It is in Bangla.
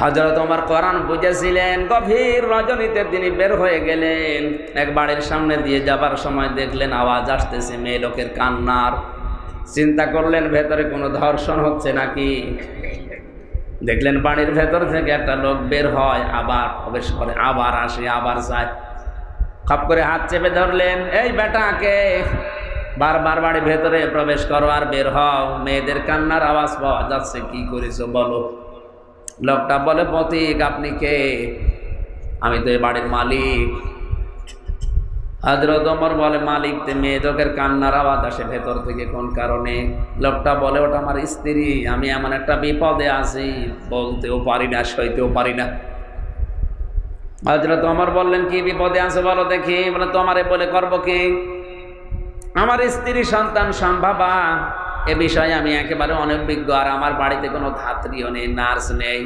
হযরত ওমর কোরআন বুঝেছিলেন। গভীর রজনীতে তিনি বের হয়ে গেলেন। এক বাড়ির সামনে দিয়ে যাবার সময় দেখলেন আওয়াজ আসতেছে মেয়ে লোকের কান্নার। চিন্তা করলেন ভেতরে কোনো ধর্ষণ হচ্ছে নাকি। দেখলেন বাড়ির ভেতর থেকে একটা লোক বের হয়, আবার প্রবেশ করে, আবার আসে, আবার যায়। খপ করে হাত চেপে ধরলেন, এই বেটাকে বারবার বাড়ির ভেতরে প্রবেশ করো আর বের হও, মেয়েদের কান্নার আওয়াজ পাওয়া যাচ্ছে, কি করেছো বলো। লোকটা বলে, পথিক আপনি কে? আমি তো এই বাড়ির মালিক। হযরত ওমর বলে, মালিক তে মেয়ে লোকের কান্নার আওয়াজ আসে ভেতর থেকে কোন কারণে? লোকটা বলে, ওটা আমার স্ত্রী, আমি এমন একটা বিপদে আছি, বলতেও পারি না, সইতেও পারি না। হযরত ওমর বললেন, কি বিপদে আছে বলো দেখি। বলে, তোমারে বলে করবো কি? আমার স্ত্রী সন্তান সম্ভবা, এ বিষয়ে আমি একেবারে অনভিজ্ঞ, আর আমার বাড়িতে কোনো ধাত্রীও নেই, নার্স নেই।